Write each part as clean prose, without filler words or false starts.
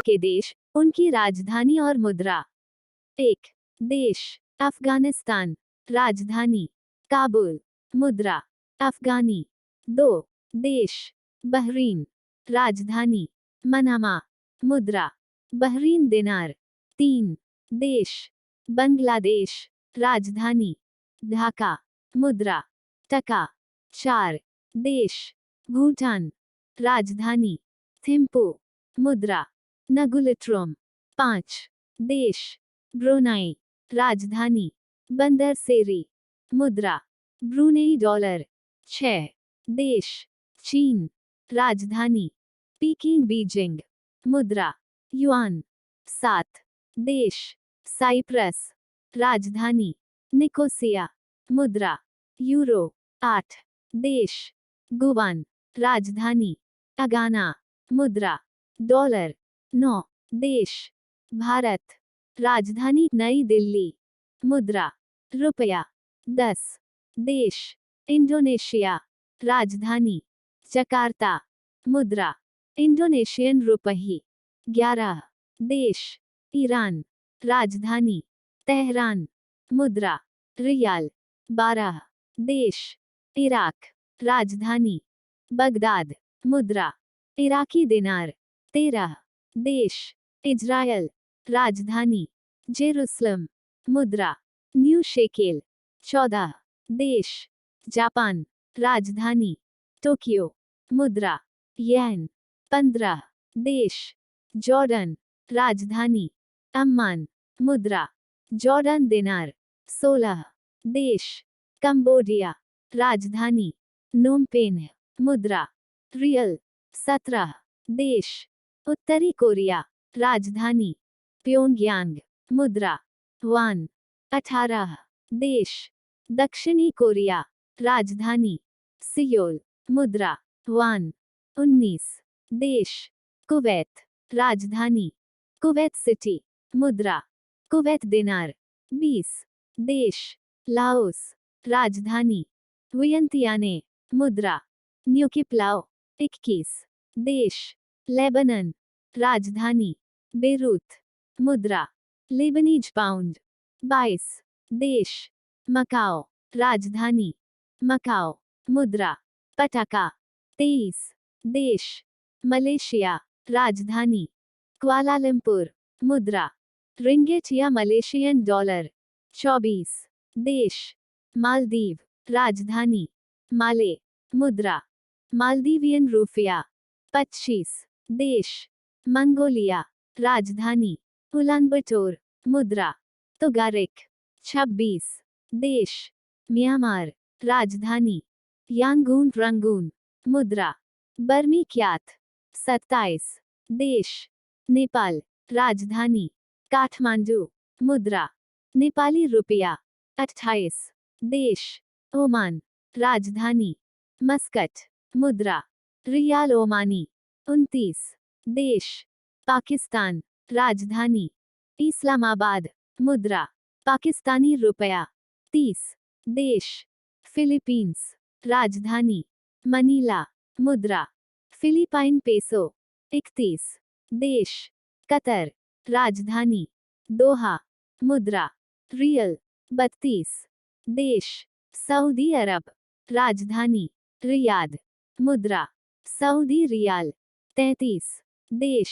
के देश, उनकी राजधानी और मुद्रा। 1. देश अफगानिस्तान, राजधानी काबुल, मुद्रा अफगानी। 2. देश बहरीन, राजधानी मनामा, मुद्रा बहरीन दिनार। 3. देश बांग्लादेश, राजधानी ढाका, मुद्रा टका। 4. देश भूटान, राजधानी थिम्पू, मुद्रा नगुलिट्रोम। 5. देश ब्रुनाई, राजधानी बंदर सेरी, मुद्रा ब्रूनेई डॉलर। 6. देश चीन, राजधानी पीकिंग बीजिंग, मुद्रा युआन। 7. देश साइप्रस, राजधानी निकोसिया, मुद्रा यूरो। 8. देश गुवान, राजधानी अगाना, मुद्रा डॉलर। 9. देश भारत, राजधानी नई दिल्ली, मुद्रा रुपया। 10. देश इंडोनेशिया, राजधानी जकार्ता, मुद्रा इंडोनेशियन रुपही। 11. देश ईरान, राजधानी तेहरान, मुद्रा रियाल। 12. देश इराक, राजधानी बगदाद, मुद्रा इराकी दिनार। 13. देश इजरायल, राजधानी जेरूसलम, मुद्रा न्यू शेकेल। 14. देश जापान, राजधानी टोक्यो, मुद्रा येन। 15. देश जॉर्डन, राजधानी अम्मान, मुद्रा जॉर्डन दिनार। 16. देश कंबोडिया, राजधानी नोमपेन, मुद्रा रियल। 17. देश उत्तरी कोरिया, राजधानी प्योंगयांग, मुद्रा वन। 18. देश दक्षिणी कोरिया, राजधानी सियोल, मुद्रा वन। 19. देश कुवैत, राजधानी कुवैत सिटी, मुद्रा कुवैत दिनार। 20. देश लाओस, राजधानी वियंतियाने, मुद्रा न्यूकिप्लाओ। 21. देश लेबनन, राजधानी बेरूत, मुद्रा लेबनीज पाउंड। 22. देश मकाओ, राजधानी मकाओ, मुद्रा पटाका। 23. देश मलेशिया, राजधानी क्वालालंपुर, मुद्रा रिंगिट या मलेशियन डॉलर। 24. देश मालदीव, राजधानी माले, मुद्रा मालदीवियन रुपया। 25. देश मंगोलिया, राजधानी उलानबटोर, मुद्रा तुगारिक। 26. देश म्यांमार, राजधानी यांगून रंगून, मुद्रा बर्मी क्यात। 27. देश नेपाल, राजधानी काठमांडू, मुद्रा नेपाली रुपया। 28. देश ओमान, राजधानी मस्कट, मुद्रा रियाल ओमानी। 29. देश पाकिस्तान, राजधानी इस्लामाबाद, मुद्रा पाकिस्तानी रुपया। 30. देश फिलीपींस, राजधानी मनीला, मुद्रा फिलीपाइन पेसो। 31. देश कतर, राजधानी दोहा, मुद्रा रियल। 32. देश सऊदी अरब, राजधानी रियाद, मुद्रा सऊदी रियाल। 33. देश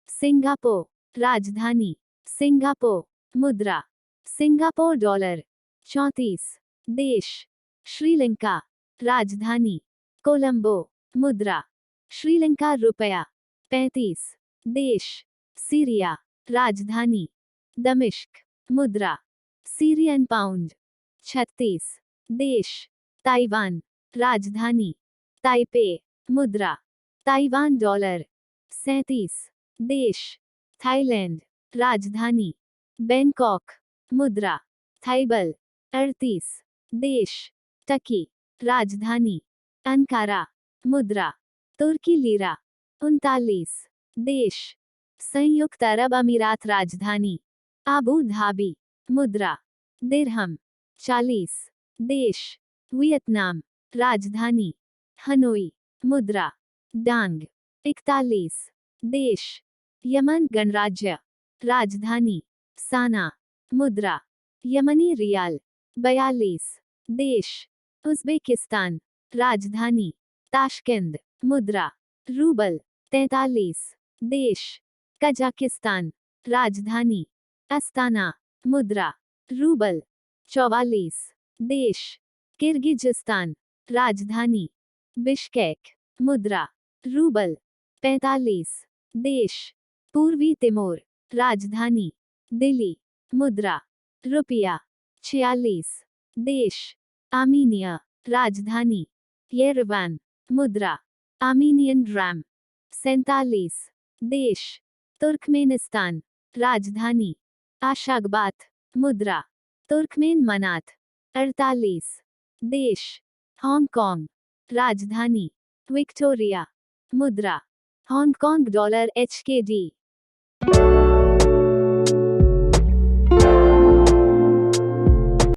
सिंगापुर, राजधानी सिंगापुर, मुद्रा सिंगापुर डॉलर। 34. देश श्रीलंका, राजधानी कोलंबो, मुद्रा श्रीलंका रुपया। 35. देश सीरिया, राजधानी दमिश्क, मुद्रा सीरियन पाउंड। 36. देश ताइवान, राजधानी ताइपे, मुद्रा ताइवान डॉलर। 37. देश थाईलैंड, राजधानी बैंकॉक, मुद्रा थाइबल। 38. देश टर्की, राजधानी अंकारा, मुद्रा तुर्की लीरा। 39. देश संयुक्त अरब अमीरात, राजधानी आबू धाबी, मुद्रा दिरहम। 40. देश वियतनाम, राजधानी हनोई, मुद्रा डांग। 41. देश यमन गणराज्य, राजधानी साना, मुद्रा यमनी रियाल। 42 देश, उज़्बेकिस्तान, राजधानी ताशकंद, मुद्रा रूबल। 43 देश, कजाकिस्तान, राजधानी अस्ताना, मुद्रा रूबल। 44 देश, किर्गिजिस्तान, राजधानी बिश्केक, मुद्रा रूबल। 45 देश, पूर्वी तिमोर, राजधानी दिल्ली, मुद्रा रुपया। 46 देश, आर्मीनिया, राजधानी येरेवान, मुद्रा आर्मीनियन ड्राम। 47 देश, तुर्कमेनिस्तान, राजधानी आशागबात, मुद्रा तुर्कमेन मनात। 48 देश, हांगकांग, राजधानी विक्टोरिया, मुद्रा हांगकांग डॉलर HKD।